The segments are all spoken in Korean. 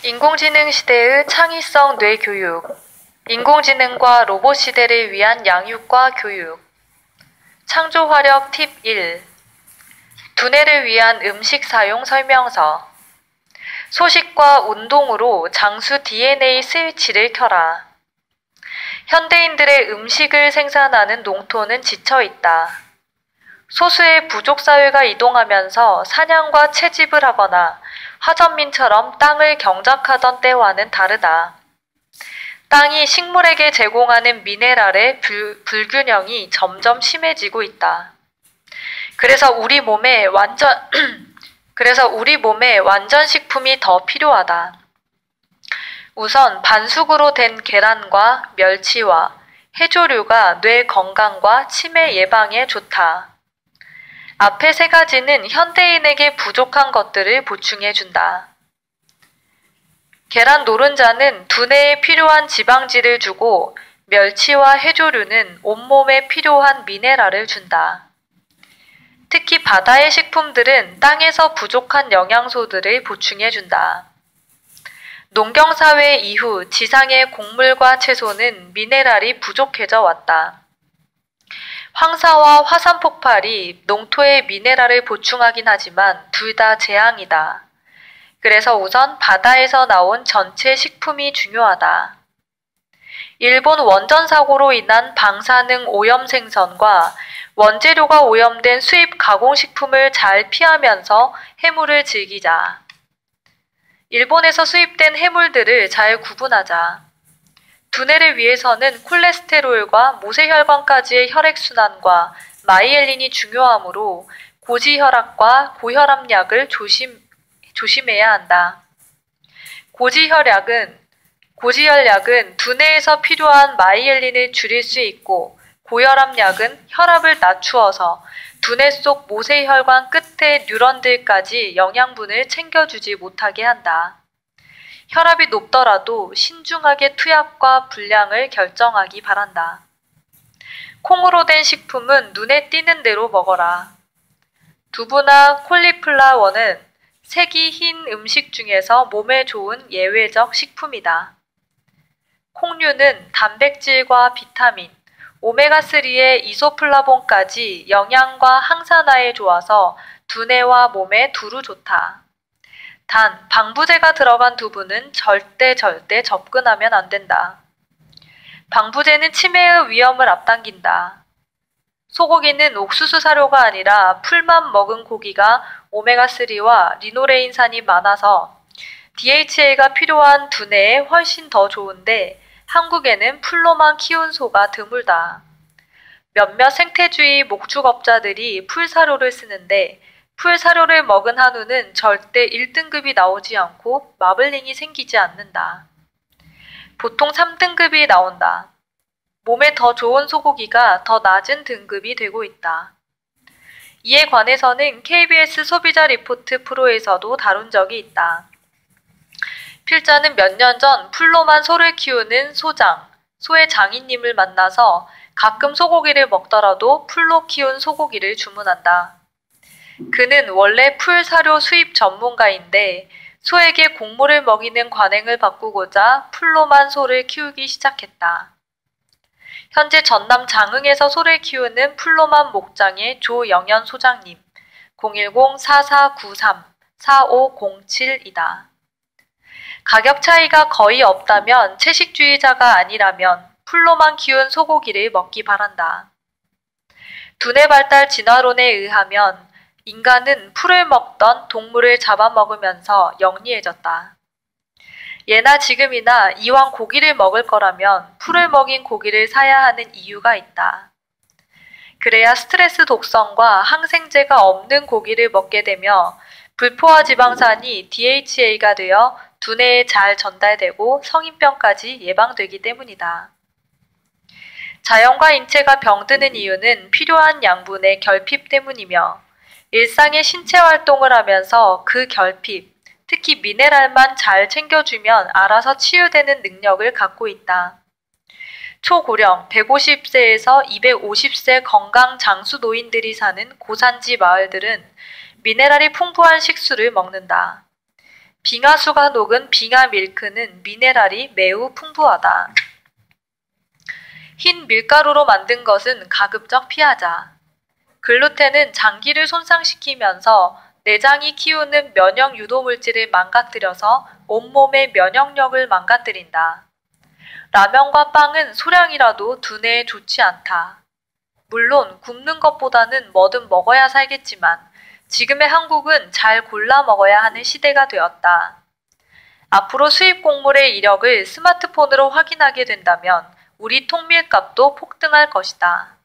인공지능 시대의 창의성 뇌교육, 인공지능과 로봇 시대를 위한 양육과 교육, 창조화력 팁 1, 두뇌를 위한 음식 사용 설명서, 소식과 운동으로 장수 DNA 스위치를 켜라. 현대인들의 음식을 생산하는 농토는 지쳐있다. 소수의 부족사회가 이동하면서 사냥과 채집을 하거나 화전민처럼 땅을 경작하던 때와는 다르다. 땅이 식물에게 제공하는 미네랄의 불균형이 점점 심해지고 있다. 그래서 우리 몸에 완전 식품이 더 필요하다. 우선 반숙으로 된 계란과 멸치와 해조류가 뇌 건강과 치매 예방에 좋다. 앞의 세 가지는 현대인에게 부족한 것들을 보충해준다. 계란 노른자는 두뇌에 필요한 지방질을 주고 멸치와 해조류는 온몸에 필요한 미네랄을 준다. 특히 바다의 식품들은 땅에서 부족한 영양소들을 보충해준다. 농경사회 이후 지상의 곡물과 채소는 미네랄이 부족해져 왔다. 황사와 화산 폭발이 농토에 미네랄을 보충하긴 하지만 둘 다 재앙이다. 그래서 우선 바다에서 나온 전체 식품이 중요하다. 일본 원전 사고로 인한 방사능 오염 생선과 원재료가 오염된 수입 가공식품을 잘 피하면서 해물을 즐기자. 일본에서 수입된 해물들을 잘 구분하자. 두뇌를 위해서는 콜레스테롤과 모세혈관까지의 혈액순환과 마이엘린이 중요하므로 고지혈압과 고혈압약을 조심해야 한다. 고지혈약은 두뇌에서 필요한 마이엘린을 줄일 수 있고 고혈압약은 혈압을 낮추어서 두뇌 속 모세혈관 끝의 뉴런들까지 영양분을 챙겨주지 못하게 한다. 혈압이 높더라도 신중하게 투약과 분량을 결정하기 바란다. 콩으로 된 식품은 눈에 띄는 대로 먹어라. 두부나 콜리플라워는 색이 흰 음식 중에서 몸에 좋은 예외적 식품이다. 콩류는 단백질과 비타민, 오메가3의 이소플라본까지 영양과 항산화에 좋아서 두뇌와 몸에 두루 좋다. 단, 방부제가 들어간 두부는 절대 접근하면 안 된다. 방부제는 치매의 위험을 앞당긴다. 소고기는 옥수수 사료가 아니라 풀만 먹은 고기가 오메가3와 리노레인산이 많아서 DHA가 필요한 두뇌에 훨씬 더 좋은데 한국에는 풀로만 키운 소가 드물다. 몇몇 생태주의 목축업자들이 풀사료를 쓰는데 풀사료를 먹은 한우는 절대 1등급이 나오지 않고 마블링이 생기지 않는다. 보통 3등급이 나온다. 몸에 더 좋은 소고기가 더 낮은 등급이 되고 있다. 이에 관해서는 KBS 소비자 리포트 프로에서도 다룬 적이 있다. 필자는 몇 년 전 풀로만 소를 키우는 소의 장인님을 만나서 가끔 소고기를 먹더라도 풀로 키운 소고기를 주문한다. 그는 원래 풀 사료 수입 전문가인데 소에게 곡물을 먹이는 관행을 바꾸고자 풀로만 소를 키우기 시작했다. 현재 전남 장흥에서 소를 키우는 풀로만 목장의 조영현 소장님, 010-4493-4507이다. 가격 차이가 거의 없다면 채식주의자가 아니라면 풀로만 키운 소고기를 먹기 바란다. 두뇌 발달 진화론에 의하면 인간은 풀을 먹던 동물을 잡아먹으면서 영리해졌다. 예나 지금이나 이왕 고기를 먹을 거라면 풀을 먹인 고기를 사야 하는 이유가 있다. 그래야 스트레스 독성과 항생제가 없는 고기를 먹게 되며 불포화 지방산이 DHA가 되어 두뇌에 잘 전달되고 성인병까지 예방되기 때문이다. 자연과 인체가 병드는 이유는 필요한 양분의 결핍 때문이며 일상의 신체 활동을 하면서 그 결핍, 특히 미네랄만 잘 챙겨주면 알아서 치유되는 능력을 갖고 있다. 초고령 150세에서 250세 건강 장수 노인들이 사는 고산지 마을들은 미네랄이 풍부한 식수를 먹는다. 빙하수가 녹은 빙하 밀크는 미네랄이 매우 풍부하다. 흰 밀가루로 만든 것은 가급적 피하자. 글루텐은 장기를 손상시키면서 내장이 키우는 면역 유도 물질을 망가뜨려서 온몸의 면역력을 망가뜨린다. 라면과 빵은 소량이라도 두뇌에 좋지 않다. 물론 굶는 것보다는 뭐든 먹어야 살겠지만 지금의 한국은 잘 골라 먹어야 하는 시대가 되었다. 앞으로 수입 곡물의 이력을 스마트폰으로 확인하게 된다면 우리 통밀값도 폭등할 것이다.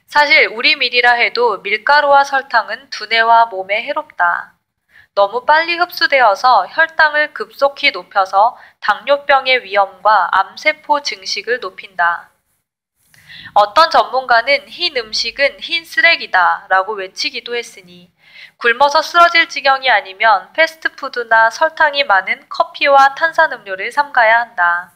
사실 우리 밀이라 해도 밀가루와 설탕은 두뇌와 몸에 해롭다. 너무 빨리 흡수되어서 혈당을 급속히 높여서 당뇨병의 위험과 암세포 증식을 높인다. 어떤 전문가는 흰 음식은 흰 쓰레기다 라고 외치기도 했으니 굶어서 쓰러질 지경이 아니면 패스트푸드나 설탕이 많은 커피와 탄산음료를 삼가야 한다.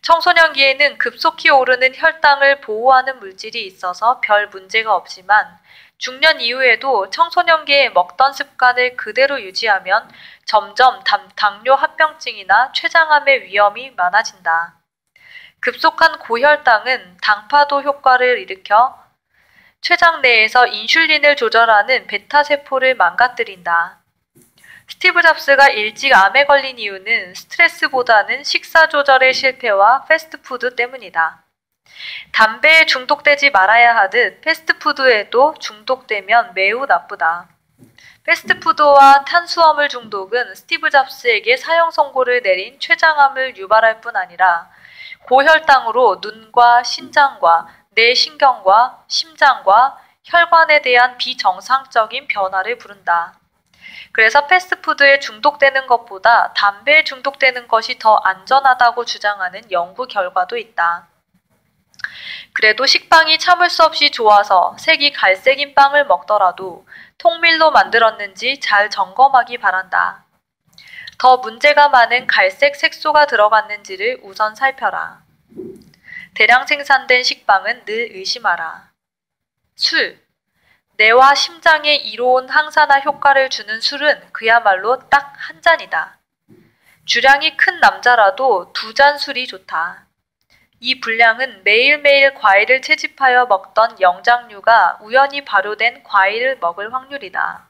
청소년기에는 급속히 오르는 혈당을 보호하는 물질이 있어서 별 문제가 없지만 중년 이후에도 청소년기에 먹던 습관을 그대로 유지하면 점점 당뇨 합병증이나 췌장암의 위험이 많아진다. 급속한 고혈당은 당파도 효과를 일으켜 췌장 내에서 인슐린을 조절하는 베타세포를 망가뜨린다. 스티브 잡스가 일찍 암에 걸린 이유는 스트레스보다는 식사 조절의 실패와 패스트푸드 때문이다. 담배에 중독되지 말아야 하듯 패스트푸드에도 중독되면 매우 나쁘다. 패스트푸드와 탄수화물 중독은 스티브 잡스에게 사형 선고를 내린 췌장암을 유발할 뿐 아니라 고혈당으로 눈과 신장과 뇌신경과 심장과 혈관에 대한 비정상적인 변화를 부른다. 그래서 패스트푸드에 중독되는 것보다 담배에 중독되는 것이 더 안전하다고 주장하는 연구 결과도 있다. 그래도 식빵이 참을 수 없이 좋아서 색이 갈색인 빵을 먹더라도 통밀로 만들었는지 잘 점검하기 바란다. 더 문제가 많은 갈색 색소가 들어갔는지를 우선 살펴라. 대량 생산된 식빵은 늘 의심하라. 술. 뇌와 심장에 이로운 항산화 효과를 주는 술은 그야말로 딱 한 잔이다. 주량이 큰 남자라도 2잔 술이 좋다. 이 분량은 매일매일 과일을 채집하여 먹던 영장류가 우연히 발효된 과일을 먹을 확률이다.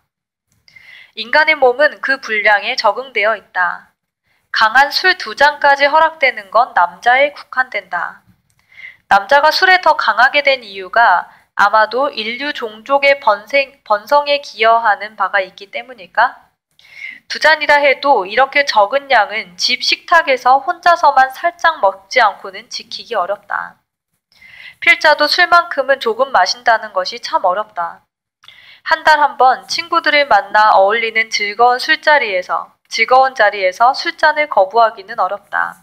인간의 몸은 그 분량에 적응되어 있다. 강한 술 2잔까지 허락되는 건 남자에 국한된다. 남자가 술에 더 강하게 된 이유가 아마도 인류 종족의 번성에 기여하는 바가 있기 때문일까? 2잔이라 해도 이렇게 적은 양은 집 식탁에서 혼자서만 살짝 먹지 않고는 지키기 어렵다. 필자도 술만큼은 조금 마신다는 것이 참 어렵다. 한 달 한 번 친구들을 만나 어울리는 즐거운 자리에서 술잔을 거부하기는 어렵다.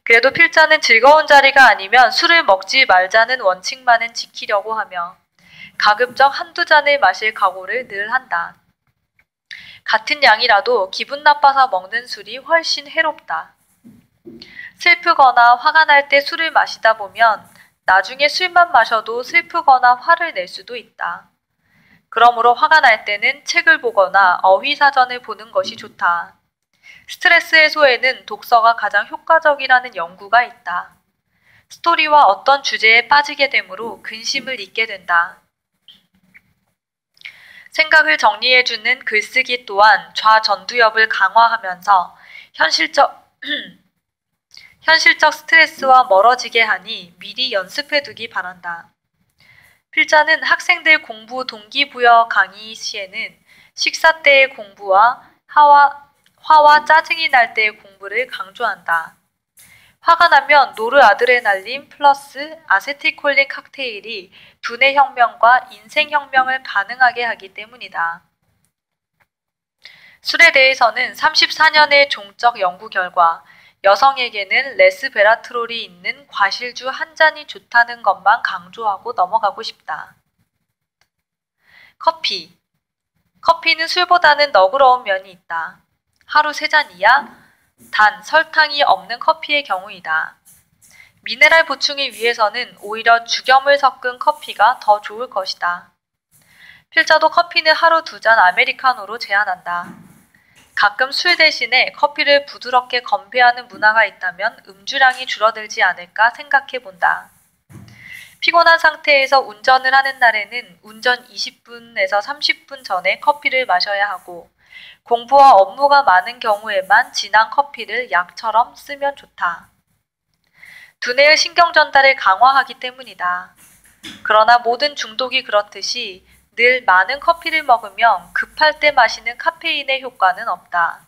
그래도 필자는 즐거운 자리가 아니면 술을 먹지 말자는 원칙만은 지키려고 하며 가급적 1~2잔을 마실 각오를 늘 한다. 같은 양이라도 기분 나빠서 먹는 술이 훨씬 해롭다. 슬프거나 화가 날 때 술을 마시다 보면 나중에 술만 마셔도 슬프거나 화를 낼 수도 있다. 그러므로 화가 날 때는 책을 보거나 어휘사전을 보는 것이 좋다. 스트레스 해소에는 독서가 가장 효과적이라는 연구가 있다. 스토리와 어떤 주제에 빠지게 되므로 근심을 잊게 된다. 생각을 정리해주는 글쓰기 또한 좌전두엽을 강화하면서 현실적 스트레스와 멀어지게 하니 미리 연습해두기 바란다. 필자는 학생들 공부 동기부여 강의 시에는 식사 때의 공부와 화와 짜증이 날 때의 공부를 강조한다. 화가 나면 노르아드레날린 플러스 아세틸콜린 칵테일이 두뇌 혁명과 인생 혁명을 가능하게 하기 때문이다. 술에 대해서는 34년의 종적 연구 결과 여성에게는 레스베라트롤이 있는 과실주 한 잔이 좋다는 것만 강조하고 넘어가고 싶다. 커피. 커피는 술보다는 너그러운 면이 있다. 하루 3잔 이하? 단, 설탕이 없는 커피의 경우이다. 미네랄 보충을 위해서는 오히려 죽염을 섞은 커피가 더 좋을 것이다. 필자도 커피는 하루 2잔 아메리카노로 제한한다. 가끔 술 대신에 커피를 부드럽게 건배하는 문화가 있다면 음주량이 줄어들지 않을까 생각해 본다. 피곤한 상태에서 운전을 하는 날에는 운전 20분에서 30분 전에 커피를 마셔야 하고 공부와 업무가 많은 경우에만 진한 커피를 약처럼 쓰면 좋다. 두뇌의 신경 전달을 강화하기 때문이다. 그러나 모든 중독이 그렇듯이 늘 많은 커피를 먹으면 급할 때 마시는 카페인의 효과는 없다.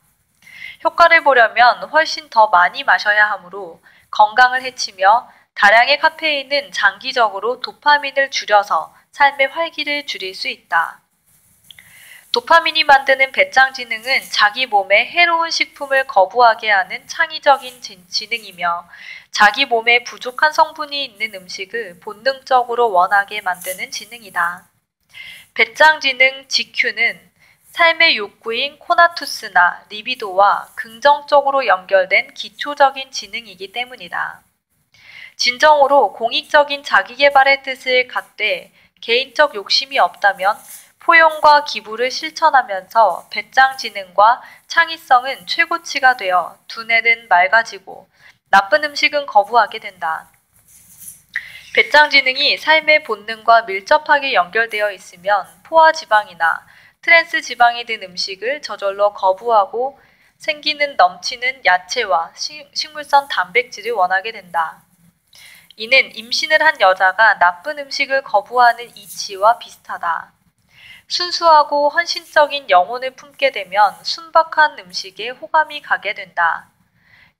효과를 보려면 훨씬 더 많이 마셔야 하므로 건강을 해치며 다량의 카페인은 장기적으로 도파민을 줄여서 삶의 활기를 줄일 수 있다. 도파민이 만드는 배짱 지능은 자기 몸에 해로운 식품을 거부하게 하는 창의적인 지능이며 자기 몸에 부족한 성분이 있는 음식을 본능적으로 원하게 만드는 지능이다. 배짱 지능 GQ는 삶의 욕구인 코나투스나 리비도와 긍정적으로 연결된 기초적인 지능이기 때문이다. 진정으로 공익적인 자기계발의 뜻을 갖되 개인적 욕심이 없다면 포용과 기부를 실천하면서 배짱 지능과 창의성은 최고치가 되어 두뇌는 맑아지고 나쁜 음식은 거부하게 된다. 배짱 지능이 삶의 본능과 밀접하게 연결되어 있으면 포화 지방이나 트랜스 지방이 든 음식을 저절로 거부하고 생기는 넘치는 야채와 식물성 단백질을 원하게 된다. 이는 임신을 한 여자가 나쁜 음식을 거부하는 이치와 비슷하다. 순수하고 헌신적인 영혼을 품게 되면 순박한 음식에 호감이 가게 된다.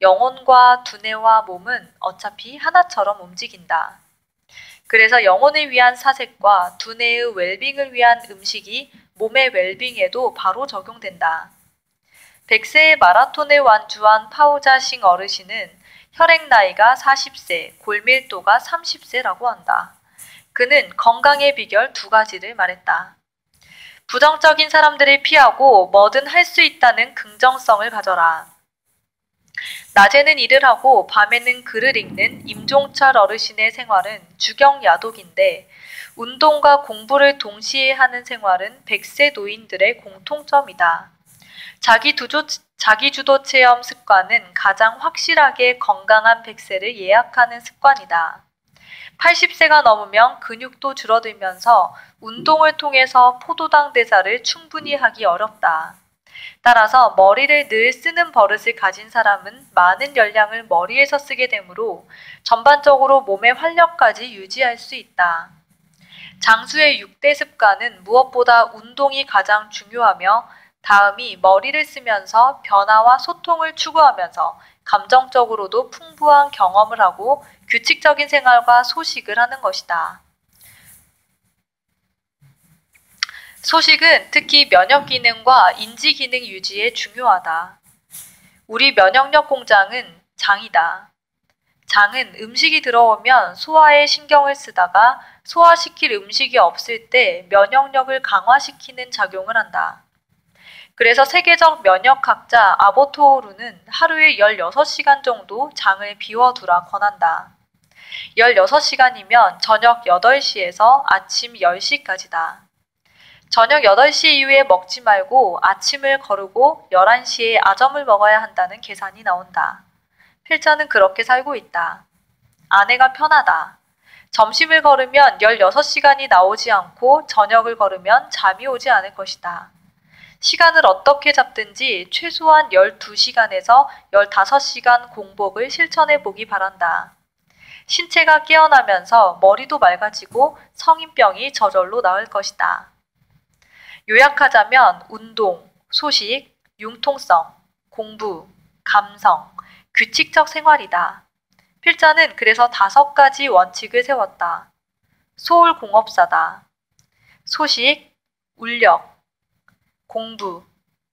영혼과 두뇌와 몸은 어차피 하나처럼 움직인다. 그래서 영혼을 위한 사색과 두뇌의 웰빙을 위한 음식이 몸의 웰빙에도 바로 적용된다. 100세의 마라톤을 완주한 파우자싱 어르신은 혈액 나이가 40세, 골밀도가 30세라고 한다. 그는 건강의 비결 2가지를 말했다. 부정적인 사람들을 피하고 뭐든 할 수 있다는 긍정성을 가져라. 낮에는 일을 하고 밤에는 글을 읽는 임종철 어르신의 생활은 주경야독인데 운동과 공부를 동시에 하는 생활은 100세 노인들의 공통점이다. 자기주도 체험 습관은 가장 확실하게 건강한 100세를 예약하는 습관이다. 80세가 넘으면 근육도 줄어들면서 운동을 통해서 포도당 대사를 충분히 하기 어렵다. 따라서 머리를 늘 쓰는 버릇을 가진 사람은 많은 열량을 머리에서 쓰게 되므로 전반적으로 몸의 활력까지 유지할 수 있다. 장수의 6대 습관은 무엇보다 운동이 가장 중요하며 다음이 머리를 쓰면서 변화와 소통을 추구하면서 감정적으로도 풍부한 경험을 하고 규칙적인 생활과 소식을 하는 것이다. 소식은 특히 면역 기능과 인지 기능 유지에 중요하다. 우리 면역력 공장은 장이다. 장은 음식이 들어오면 소화에 신경을 쓰다가 소화시킬 음식이 없을 때 면역력을 강화시키는 작용을 한다. 그래서 세계적 면역학자 아보토오루는 하루에 16시간 정도 장을 비워두라 권한다. 16시간이면 저녁 8시에서 아침 10시까지다. 저녁 8시 이후에 먹지 말고 아침을 거르고 11시에 아점을 먹어야 한다는 계산이 나온다. 필자는 그렇게 살고 있다. 아내가 편하다. 점심을 걸으면 16시간이 나오지 않고 저녁을 걸으면 잠이 오지 않을 것이다. 시간을 어떻게 잡든지 최소한 12시간에서 15시간 공복을 실천해 보기 바란다. 신체가 깨어나면서 머리도 맑아지고 성인병이 저절로 나을 것이다. 요약하자면 운동, 소식, 융통성, 공부, 감성, 규칙적 생활이다. 필자는 그래서 5가지 원칙을 세웠다. 소울공업사다. 소식, 울력, 공부,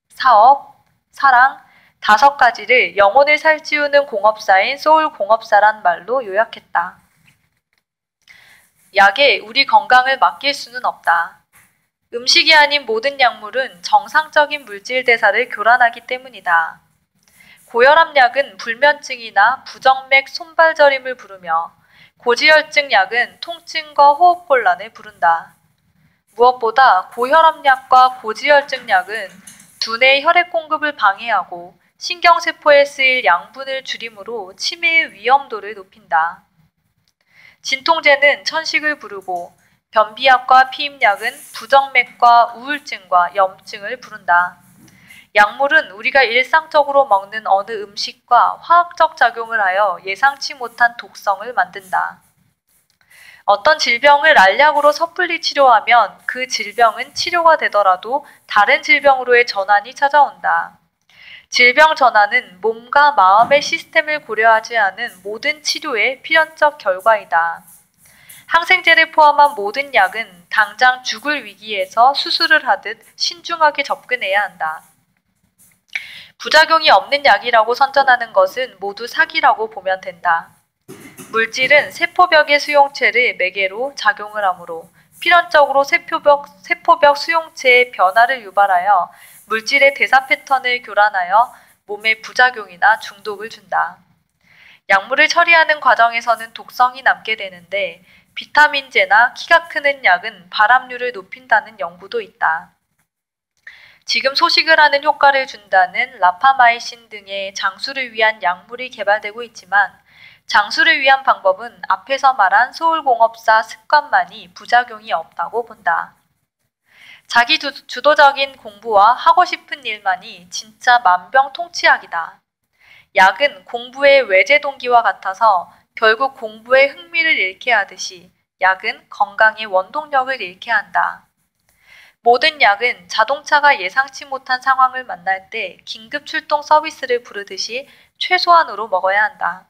사업, 사랑 5가지를 영혼을 살찌우는 공업사인 소울공업사란 말로 요약했다. 약에 우리 건강을 맡길 수는 없다. 음식이 아닌 모든 약물은 정상적인 물질 대사를 교란하기 때문이다. 고혈압약은 불면증이나 부정맥 손발저림을 부르며 고지혈증 약은 통증과 호흡곤란을 부른다. 무엇보다 고혈압약과 고지혈증 약은 두뇌의 혈액 공급을 방해하고 신경세포에 쓰일 양분을 줄이므로 치매의 위험도를 높인다. 진통제는 천식을 부르고 변비약과 피임약은 부정맥과 우울증과 염증을 부른다. 약물은 우리가 일상적으로 먹는 어느 음식과 화학적 작용을 하여 예상치 못한 독성을 만든다. 어떤 질병을 알약으로 섣불리 치료하면 그 질병은 치료가 되더라도 다른 질병으로의 전환이 찾아온다. 질병 전환은 몸과 마음의 시스템을 고려하지 않은 모든 치료의 필연적 결과이다. 항생제를 포함한 모든 약은 당장 죽을 위기에서 수술을 하듯 신중하게 접근해야 한다. 부작용이 없는 약이라고 선전하는 것은 모두 사기라고 보면 된다. 물질은 세포벽의 수용체를 매개로 작용을 하므로 필연적으로 세포벽 수용체의 변화를 유발하여 물질의 대사 패턴을 교란하여 몸에 부작용이나 중독을 준다. 약물을 처리하는 과정에서는 독성이 남게 되는데 비타민제나 키가 크는 약은 발암률을 높인다는 연구도 있다. 지금 소식을 하는 효과를 준다는 라파마이신 등의 장수를 위한 약물이 개발되고 있지만 장수를 위한 방법은 앞에서 말한 소울공업사 습관만이 부작용이 없다고 본다. 자기 주도적인 공부와 하고 싶은 일만이 진짜 만병통치약이다. 약은 공부의 외제 동기와 같아서 결국 공부에 흥미를 잃게 하듯이 약은 건강의 원동력을 잃게 한다. 모든 약은 자동차가 예상치 못한 상황을 만날 때 긴급 출동 서비스를 부르듯이 최소한으로 먹어야 한다.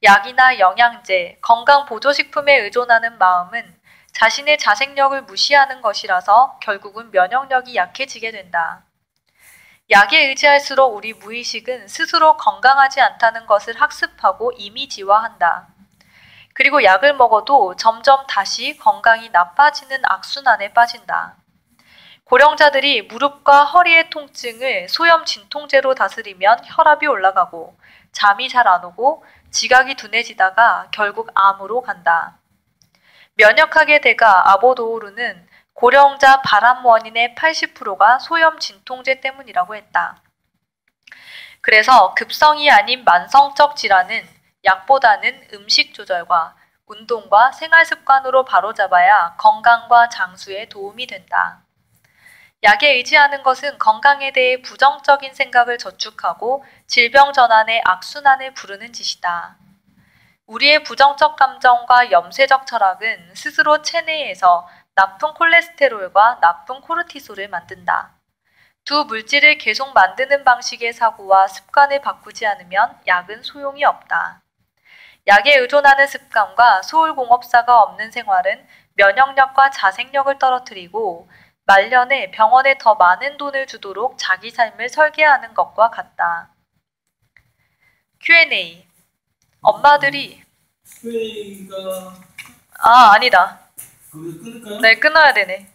약이나 영양제, 건강보조식품에 의존하는 마음은 자신의 자생력을 무시하는 것이라서 결국은 면역력이 약해지게 된다. 약에 의지할수록 우리 무의식은 스스로 건강하지 않다는 것을 학습하고 이미지화한다. 그리고 약을 먹어도 점점 다시 건강이 나빠지는 악순환에 빠진다. 고령자들이 무릎과 허리의 통증을 소염 진통제로 다스리면 혈압이 올라가고 잠이 잘 안 오고 지각이 둔해지다가 결국 암으로 간다. 면역학의 대가 아보도우르는 고령자 발암 원인의 80%가 소염 진통제 때문이라고 했다. 그래서 급성이 아닌 만성적 질환은 약보다는 음식 조절과 운동과 생활 습관으로 바로잡아야 건강과 장수에 도움이 된다. 약에 의지하는 것은 건강에 대해 부정적인 생각을 저축하고 질병 전환의 악순환을 부르는 짓이다. 우리의 부정적 감정과 염세적 철학은 스스로 체내에서 나쁜 콜레스테롤과 나쁜 코르티솔을 만든다. 두 물질을 계속 만드는 방식의 사고와 습관을 바꾸지 않으면 약은 소용이 없다. 약에 의존하는 습관과 소울공업사가 없는 생활은 면역력과 자생력을 떨어뜨리고 말년에 병원에 더 많은 돈을 주도록 자기 삶을 설계하는 것과 같다. Q&A. 엄마들이 Q&A가 아니다. 끊을까요? 네, 끊어야 되네.